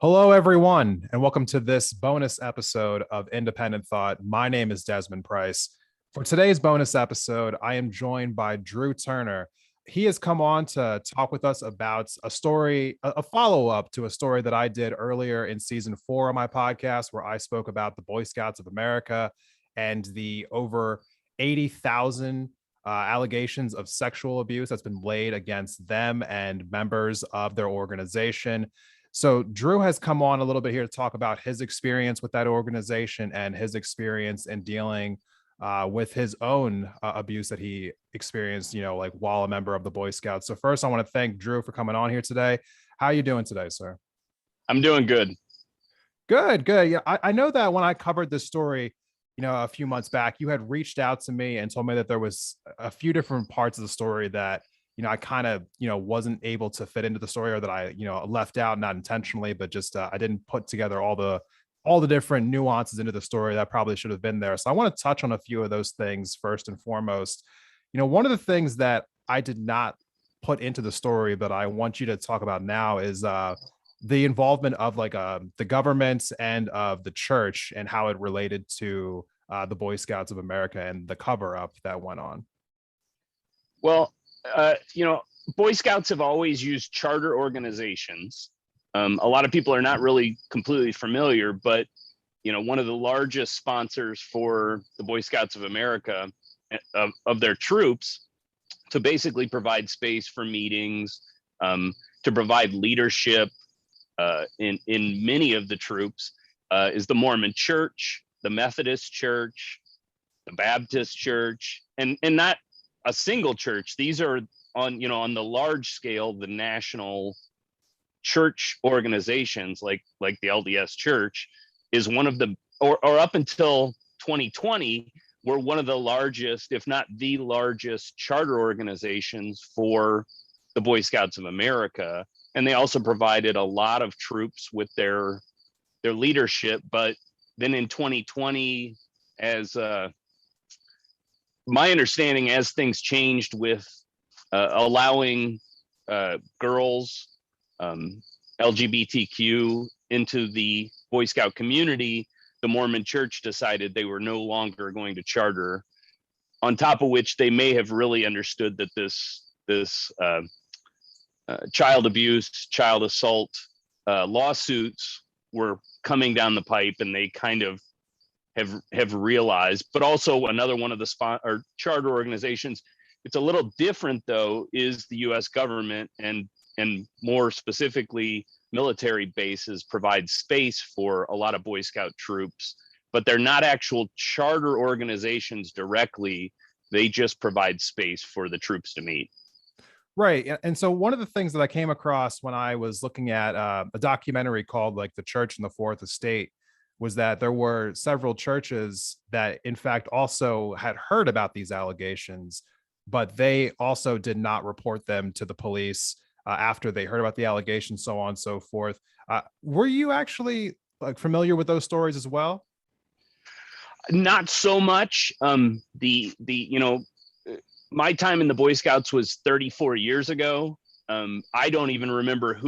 Hello, everyone, and welcome to this bonus episode of Independent Thought. My name is Desmond Price. For today's bonus episode, I am joined by Drew Turner. He has come on to talk with us about a story, a follow up to a story that I did earlier in season 4 of my podcast, where I spoke about the Boy Scouts of America and the over 80,000 allegations of sexual abuse that's been laid against them and members of their organization. So Drew has come on a little bit here to talk about his experience with that organization and his experience in dealing with his own abuse that he experienced, like while a member of the Boy Scouts. So first, I want to thank Drew for coming on here today. How are you doing today, sir? I'm doing good. Good, good. Yeah, I know that when I covered this story, a few months back, you had reached out to me and told me that there was a few different parts of the story that I kind of, wasn't able to fit into the story, or that I, left out, not intentionally, but just I didn't put together all the different nuances into the story that probably should have been there. So I want to touch on a few of those things first and foremost. One of the things that I did not put into the story, but I want you to talk about now is the involvement of the government and of the church and how it related to the Boy Scouts of America and the cover up that went on. Well, Boy Scouts have always used charter organizations. A lot of people are not really completely familiar, but one of the largest sponsors for the Boy Scouts of America of their troops to basically provide space for meetings, to provide leadership in many of the troops is the Mormon Church, the Methodist Church, the Baptist Church, and not a single church. These are on the large scale, the national church organizations like the LDS Church is one of the, or up until 2020, were one of the largest, if not the largest, charter organizations for the Boy Scouts of America. And they also provided a lot of troops with their leadership. But then in 2020, as my understanding, as things changed with allowing girls, LGBTQ into the Boy Scout community, the Mormon Church decided they were no longer going to charter. On top of which, they may have really understood that this child abuse, child assault lawsuits were coming down the pipe, and they kind of have realized. But also another one of the charter organizations, it's a little different though, is the U.S. government, and more specifically military bases provide space for a lot of Boy Scout troops, but they're not actual charter organizations directly. They just provide space for the troops to meet. Right. And so one of the things that I came across when I was looking at a documentary called The Church in the Fourth Estate was that there were several churches that in fact also had heard about these allegations, but they also did not report them to the police after they heard about the allegations, so on and so forth. Were you actually familiar with those stories as well? Not so much. My time in the Boy Scouts was 34 years ago. I don't even remember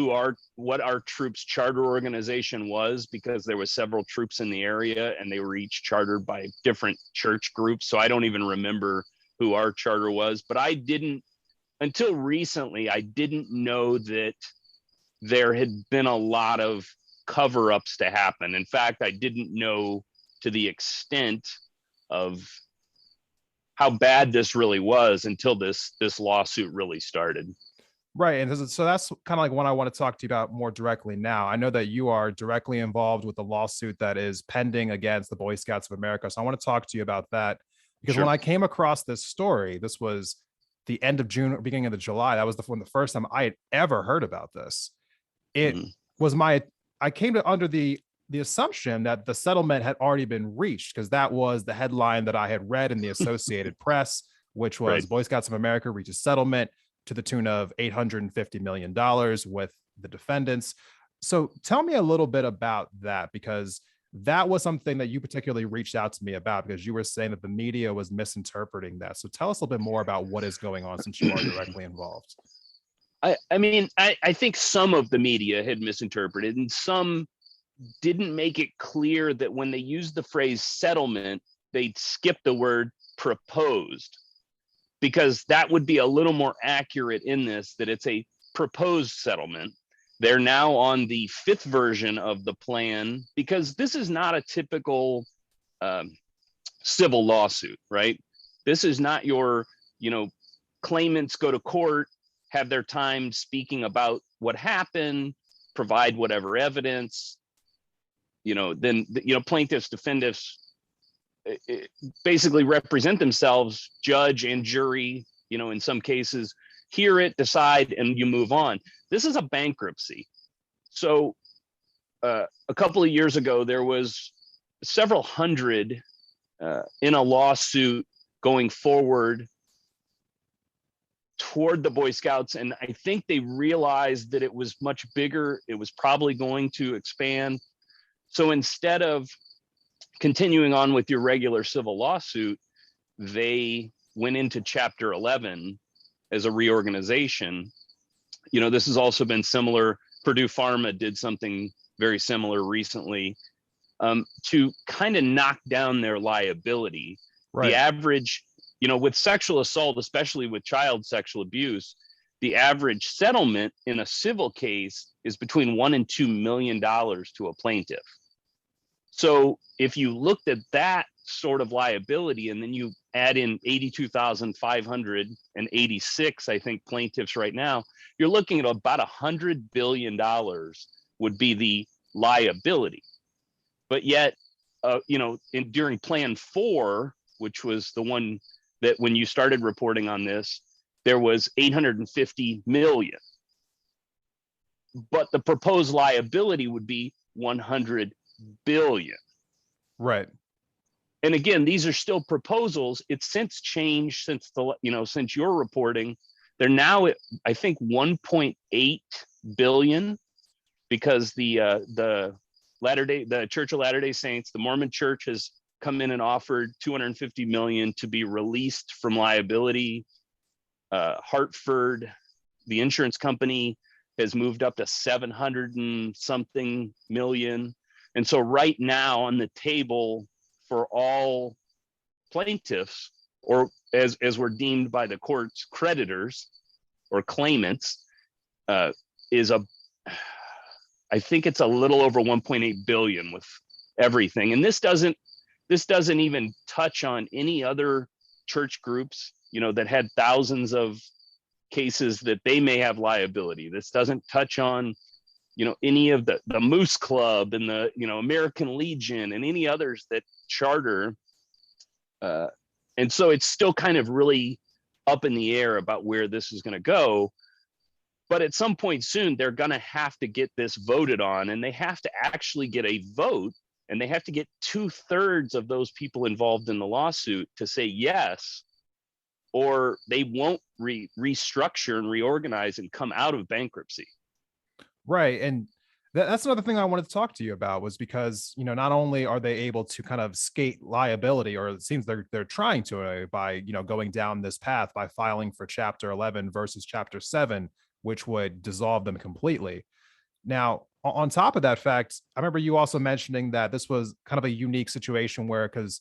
what our troops charter organization was, because there were several troops in the area and they were each chartered by different church groups. So I don't even remember who our charter was, but until recently, I didn't know that there had been a lot of cover-ups to happen. In fact, I didn't know to the extent of how bad this really was until this lawsuit really started. Right. And so that's kind of like what I want to talk to you about more directly now. I know that you are directly involved with the lawsuit that is pending against the Boy Scouts of America. So I want to talk to you about that, because when I came across this story, this was the end of June or beginning of the July. That was the first time I had ever heard about this. It was I came to under the assumption that the settlement had already been reached, because that was the headline that I had read in the Associated Press, which was Right. Boy Scouts of America reaches settlement to the tune of $850 million with the defendants. So tell me a little bit about that, because that was something that you particularly reached out to me about, because you were saying that the media was misinterpreting that. So tell us a little bit more about what is going on, since you are directly involved. I mean, I think some of the media had misinterpreted, and some didn't make it clear that when they used the phrase settlement, they'd skip the word proposed, because that would be a little more accurate in this, that it's a proposed settlement. They're now on the fifth version of the plan, because this is not a typical civil lawsuit, right? This is not your, claimants go to court, have their time speaking about what happened, provide whatever evidence, then, plaintiffs, defendants basically represent themselves, judge and jury, in some cases, hear it, decide, and you move on. This is a bankruptcy. So a couple of years ago, there was several hundred in a lawsuit going forward toward the Boy Scouts. And I think they realized that it was much bigger. It was probably going to expand. So instead of continuing on with your regular civil lawsuit, they went into Chapter 11 as a reorganization. This has also been similar. Purdue Pharma did something very similar recently, to kind of knock down their liability. Right. The average, with sexual assault, especially with child sexual abuse, the average settlement in a civil case is between $1 and $2 million to a plaintiff. So if you looked at that sort of liability, and then you add in 82,586, I think, plaintiffs right now, you're looking at about $100 billion would be the liability. But yet, during Plan 4, which was the one that when you started reporting on this, there was 850 million. But the proposed liability would be 100 billion. Right. And again, these are still proposals. It's since changed since since your reporting. They're now at, I think, 1.8 billion, because the Church of Latter-day Saints, the Mormon Church, has come in and offered 250 million to be released from liability. Hartford, the insurance company, has moved up to 700 and something million. And so right now on the table for all plaintiffs, or as were deemed by the court's creditors or claimants, is I think it's a little over 1.8 billion with everything. And this doesn't even touch on any other church groups, that had thousands of cases that they may have liability. This doesn't touch on, any of the Moose Club and the, American Legion and any others that charter. And so it's still kind of really up in the air about where this is going to go. But at some point soon, they're going to have to get this voted on, and they have to actually get a vote, and they have to get 2/3 of those people involved in the lawsuit to say yes, or they won't restructure and reorganize and come out of bankruptcy. Right. And that's another thing I wanted to talk to you about, was because, not only are they able to kind of skate liability, or it seems they're trying to, by, going down this path by filing for Chapter 11 versus Chapter 7, which would dissolve them completely. Now, on top of that fact, I remember you also mentioning that this was kind of a unique situation where, because,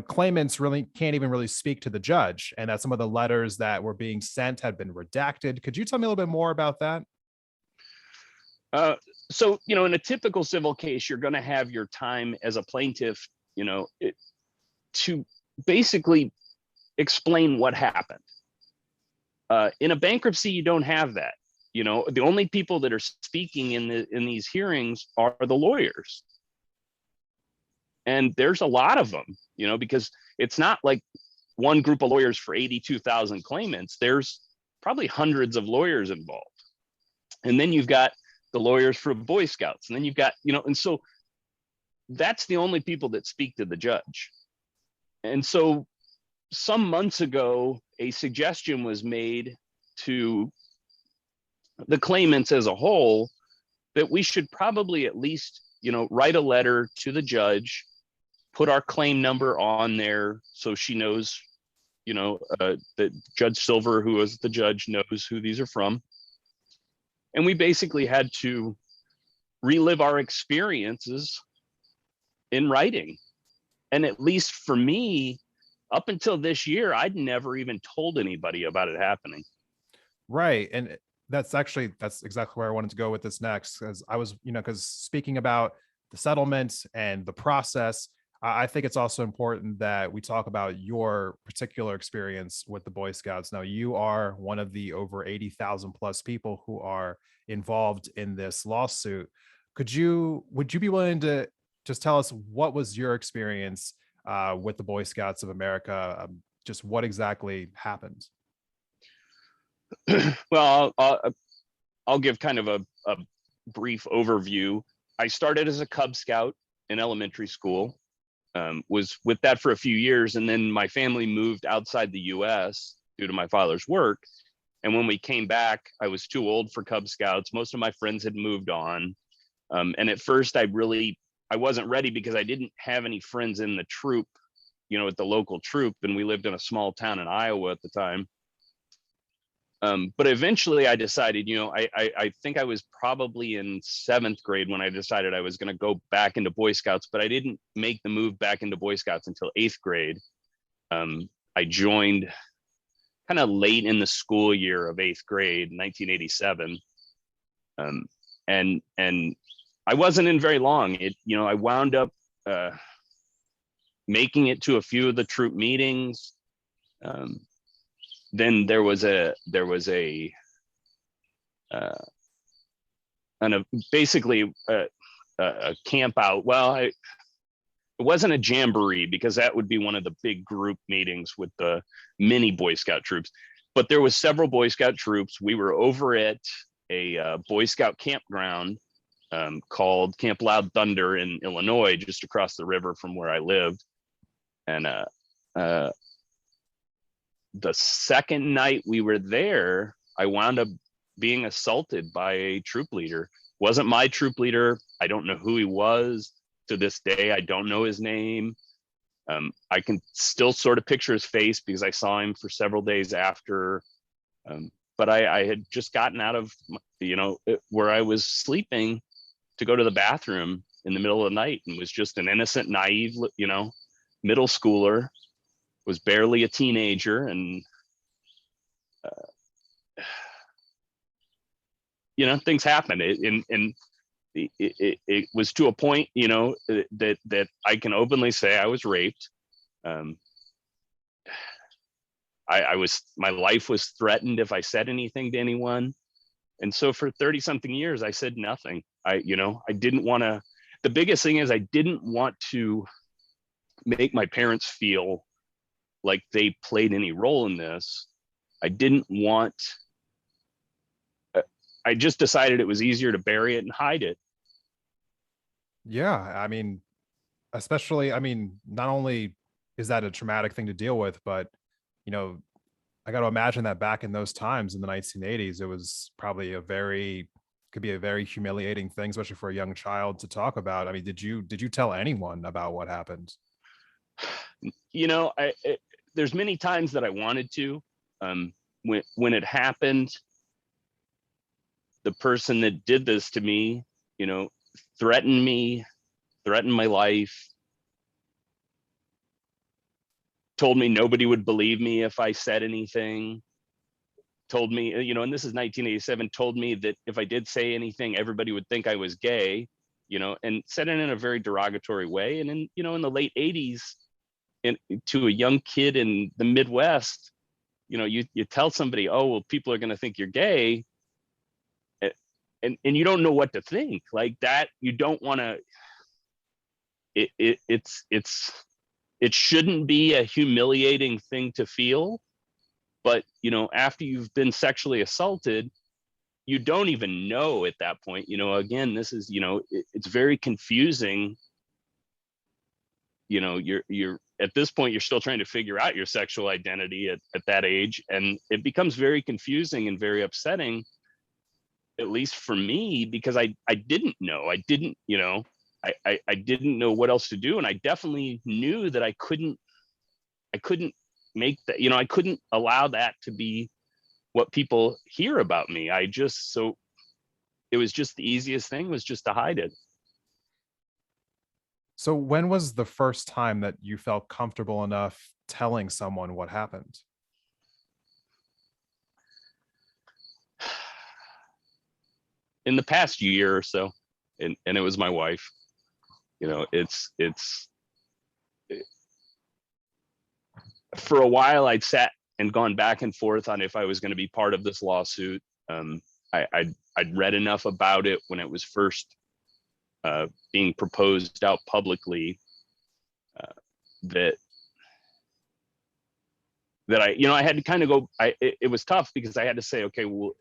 claimants really can't even really speak to the judge, and that some of the letters that were being sent had been redacted. Could you tell me a little bit more about that? So, in a typical civil case, you're going to have your time as a plaintiff, to basically explain what happened. In a bankruptcy, you don't have that. The only people that are speaking in these hearings are the lawyers. And there's a lot of them, because it's not like one group of lawyers for 82,000 claimants. There's probably hundreds of lawyers involved. And then you've got the lawyers for Boy Scouts. And then you've got, and so that's the only people that speak to the judge. And so some months ago, a suggestion was made to the claimants as a whole that we should probably at least, write a letter to the judge, put our claim number on there so she knows, that Judge Silver, who is the judge, knows who these are from. And we basically had to relive our experiences in writing. And at least for me, up until this year, I'd never even told anybody about it happening. Right. And that's exactly where I wanted to go with this next, because I was, because speaking about the settlement and the process, I think it's also important that we talk about your particular experience with the Boy Scouts. Now, you are one of the over 80,000 plus people who are involved in this lawsuit. Would you be willing to just tell us what was your experience with the Boy Scouts of America? Just what exactly happened? Well, I'll give kind of a brief overview. I started as a Cub Scout in elementary school, was with that for a few years, and then my family moved outside the US due to my father's work. And when we came back, I was too old for Cub Scouts. Most of my friends had moved on. And at first I wasn't ready because I didn't have any friends in the troop, at the local troop. And we lived in a small town in Iowa at the time. But eventually I decided, I think I was probably in 7th grade when I decided I was going to go back into Boy Scouts, but I didn't make the move back into Boy Scouts until 8th grade. I joined kind of late in the school year of 8th grade, 1987. And I wasn't in very long. I wound up making it to a few of the troop meetings. Then there was basically a camp out. Well, it wasn't a jamboree because that would be one of the big group meetings with the mini Boy Scout troops, but there was several Boy Scout troops. We were over at a Boy Scout campground called Camp Loud Thunder in Illinois, just across the river from where I lived. And the second night we were there, I wound up being assaulted by a troop leader. Wasn't my troop leader. I don't know who he was. To this day, I don't know his name. I can still sort of picture his face because I saw him for several days after. But I had just gotten out of, where I was sleeping to go to the bathroom in the middle of the night, and was just an innocent, naive, middle schooler, was barely a teenager. And, things happen. It was to a point, that I can openly say I was raped. My life was threatened if I said anything to anyone. And so for 30 something years, I said nothing. I didn't want to, the biggest thing is I didn't want to make my parents feel like they played any role in this. I didn't want, I just decided it was easier to bury it and hide it. Yeah. I mean, not only is that a traumatic thing to deal with, but, I got to imagine that back in those times in the 1980s, it was probably could be a very humiliating thing, especially for a young child to talk about. I mean, did you tell anyone about what happened? There's many times that I wanted to. When it happened, the person that did this to me, threatened me, threatened my life, told me nobody would believe me if I said anything, told me, and this is 1987, told me that if I did say anything, everybody would think I was gay, and said it in a very derogatory way. And in the late 80s, to a young kid in the Midwest, you tell somebody, oh, well, people are going to think you're gay. And you don't know what to think like that. You don't want to, it shouldn't be a humiliating thing to feel. But, after you've been sexually assaulted, you don't even know at that point, again, this is, it's very confusing. You're at this point, you're still trying to figure out your sexual identity at that age. And it becomes very confusing and very upsetting, at least for me, because I didn't know. I didn't know what else to do. And I definitely knew that I couldn't make that, I couldn't allow that to be what people hear about me. it was just the easiest thing was just to hide it. So when was the first time that you felt comfortable enough telling someone what happened? In the past year or so, and it was my wife. You know, for a while I'd sat and gone back and forth on if I was going to be part of this lawsuit. I'd read enough about it when it was first being proposed out publicly that I had to kind of go. It was tough because I had to say, okay, well,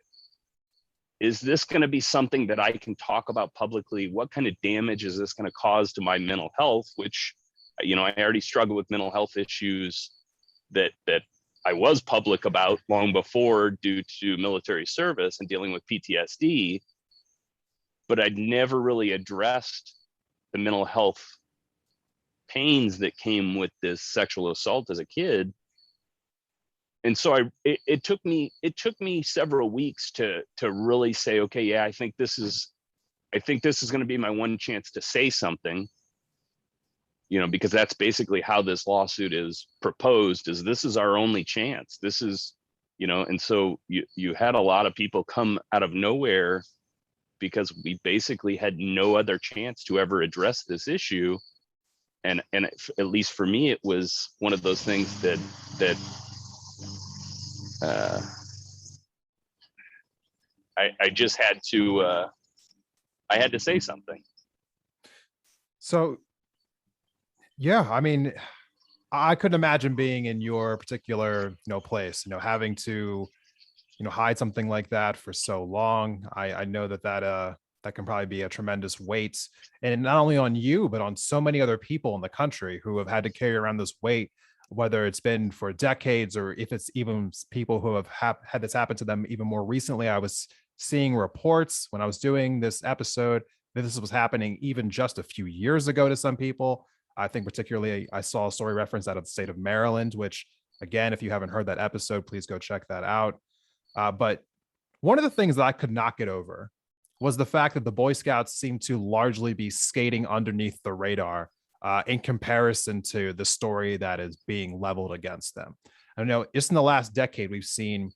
is this going to be something that I can talk about publicly? What kind of damage is this going to cause to my mental health? Which, I already struggle with mental health issues that I was public about long before due to military service and dealing with PTSD, but I'd never really addressed the mental health pains that came with this sexual assault as a kid. And so it took me several weeks to really say, okay, yeah, I think this is going to be my one chance to say something, because that's basically how this lawsuit is proposed, is this is our only chance. This is, and so you had a lot of people come out of nowhere because we basically had no other chance to ever address this issue. And at least for me, it was one of those things that I just had to I had to say something. So, yeah, I mean, I couldn't imagine being in your particular, place, having to, hide something like that for so long. I know that can probably be a tremendous weight, and not only on you, but on so many other people in the country who have had to carry around this weight, whether it's been for decades or if it's even people who have had this happen to them even more recently. I was seeing reports when I was doing this episode that this was happening even just a few years ago to some people. I think particularly I saw a story reference out of the state of Maryland, which, again, if you haven't heard that episode, please go check that out. But one of the things that I could not get over was the fact that the Boy Scouts seem to largely be skating underneath the radar in comparison to the story that is being leveled against them. I know just in the last decade, we've seen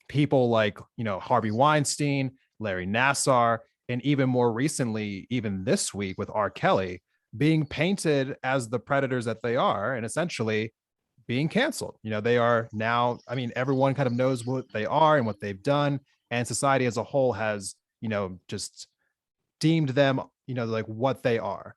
people like, Harvey Weinstein, Larry Nassar, and even more recently, even this week with R. Kelly, being painted as the predators that they are and essentially being canceled. They are now, everyone kind of knows what they are and what they've done. And society as a whole has, just deemed them, like what they are.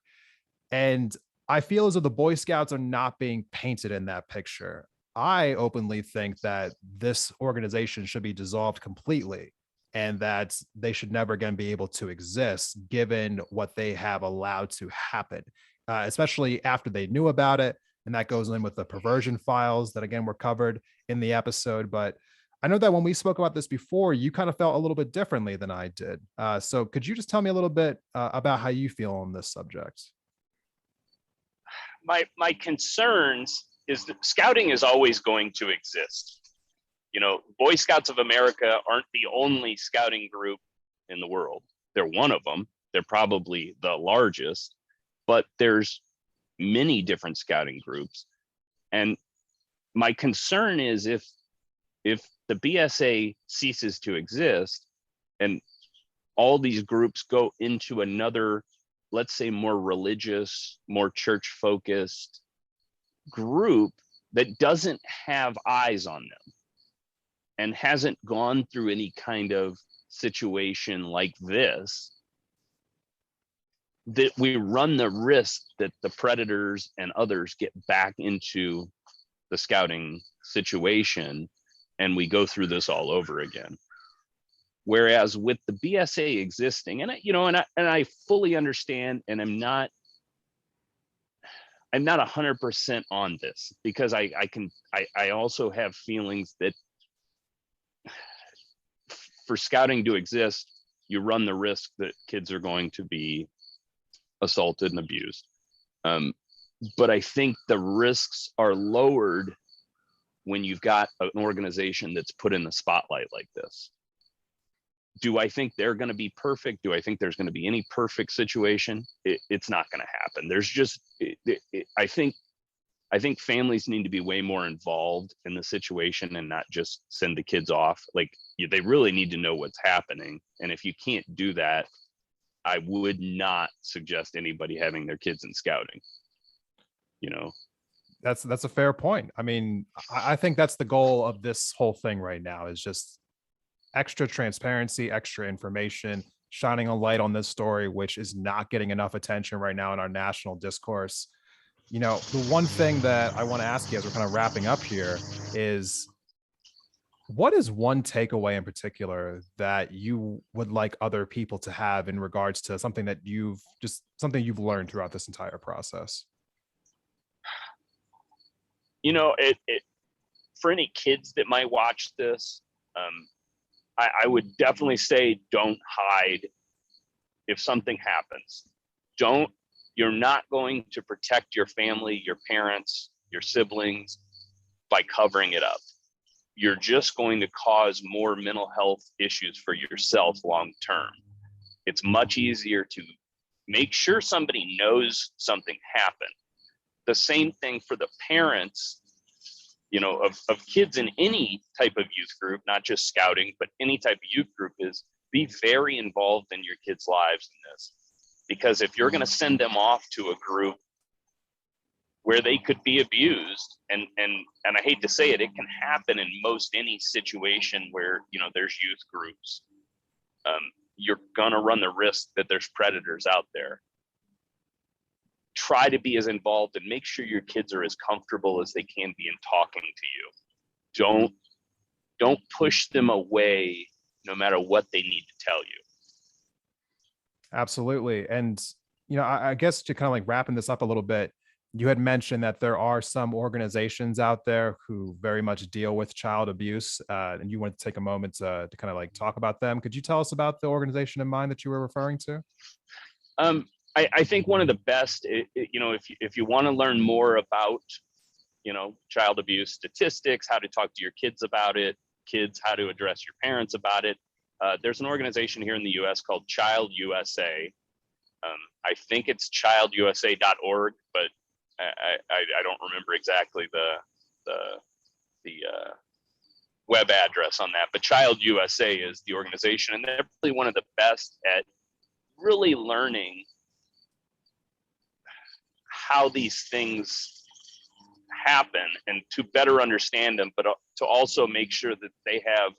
And I feel as though the Boy Scouts are not being painted in that picture. I openly think that this organization should be dissolved completely and that they should never again be able to exist given what they have allowed to happen, especially after they knew about it. And that goes in with the perversion files that, again, were covered in the episode. But I know that when we spoke about this before, you kind of felt a little bit differently than I did. So could you just tell me a little bit about how you feel on this subject? My concerns is that scouting is always going to exist. Boy Scouts of America aren't the only scouting group in the world. They're one of them. They're probably the largest, but there's many different scouting groups. And my concern is if the BSA ceases to exist and all these groups go into another, let's say, more religious, more church focused group that doesn't have eyes on them and hasn't gone through any kind of situation like this, that we run the risk that the predators and others get back into the scouting situation and we go through this all over again. Whereas with the BSA existing, and I fully understand, and I'm not 100% on this, because I also have feelings that for scouting to exist, you run the risk that kids are going to be assaulted and abused. But I think the risks are lowered when you've got an organization that's put in the spotlight like this. Do I think they're going to be perfect? Do I think there's going to be any perfect situation? It's not going to happen. There's just, I think families need to be way more involved in the situation and not just send the kids off. Like, they really need to know what's happening. And if you can't do that, I would not suggest anybody having their kids in scouting. You know, That's a fair point. I mean, I think that's the goal of this whole thing right now, is just extra transparency, extra information, shining a light on this story, which is not getting enough attention right now in our national discourse. You know, the one thing that I want to ask you as we're kind of wrapping up here is, what is one takeaway in particular that you would like other people to have in regards to something that something you've learned throughout this entire process? you know, for any kids that might watch this, I would definitely say, don't hide if something happens. You're not going to protect your family, your parents, your siblings by covering it up. You're just going to cause more mental health issues for yourself long term. It's much easier to make sure somebody knows something happened. The same thing for the parents, of kids in any type of youth group, not just scouting, but any type of youth group, is be very involved in your kids' lives in this. Because if you're going to send them off to a group where they could be abused, and I hate to say it, it can happen in most any situation where, there's youth groups. You're going to run the risk that there's predators out there. Try to be as involved and make sure your kids are as comfortable as they can be in talking to you. Don't push them away no matter what they need to tell you. Absolutely. And, I guess to kind of like wrapping this up a little bit, you had mentioned that there are some organizations out there who very much deal with child abuse, and you wanted to take a moment to kind of like talk about them. Could you tell us about the organization in mind that you were referring to? I think one of the best, if you want to learn more about, child abuse statistics, how to talk to your kids about it, how to address your parents about it, there's an organization here in the U.S. called Child USA. I think it's childusa.org, but I don't remember exactly the web address on that. But Child USA is the organization, and they're really one of the best at really learning how these things happen and to better understand them, but to also make sure that they have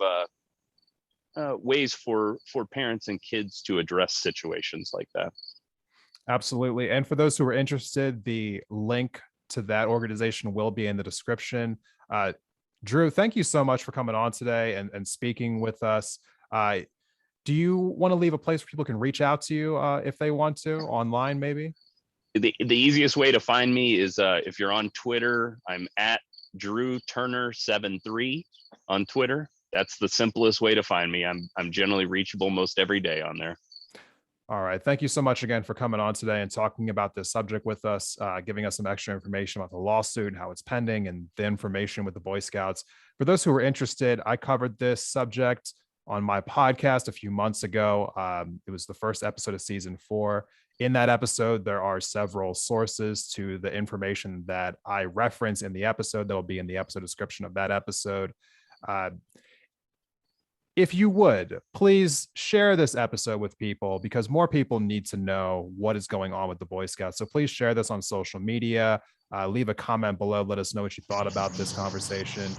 ways for parents and kids to address situations like that. Absolutely. And for those who are interested, the link to that organization will be in the description. Drew, thank you so much for coming on today and speaking with us. Do you want to leave a place where people can reach out to you if they want to, online maybe? The easiest way to find me is if you're on Twitter, I'm at Drew Turner 73 on Twitter. That's the simplest way to find me. I'm generally reachable most every day on there. All right. Thank you so much again for coming on today and talking about this subject with us, giving us some extra information about the lawsuit and how it's pending and the information with the Boy Scouts. For those who are interested, I covered this subject on my podcast a few months ago. It was the first episode of season 4. In that episode, there are several sources to the information that I reference in the episode that will be in the episode description of that episode. If you would, please share this episode with people, because more people need to know what is going on with the Boy Scouts. So please share this on social media. Leave a comment below. Let us know what you thought about this conversation.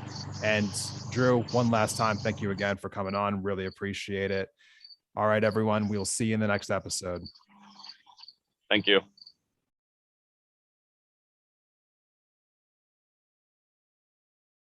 And Drew, one last time, thank you again for coming on. Really appreciate it. All right, everyone. We'll see you in the next episode. Thank you.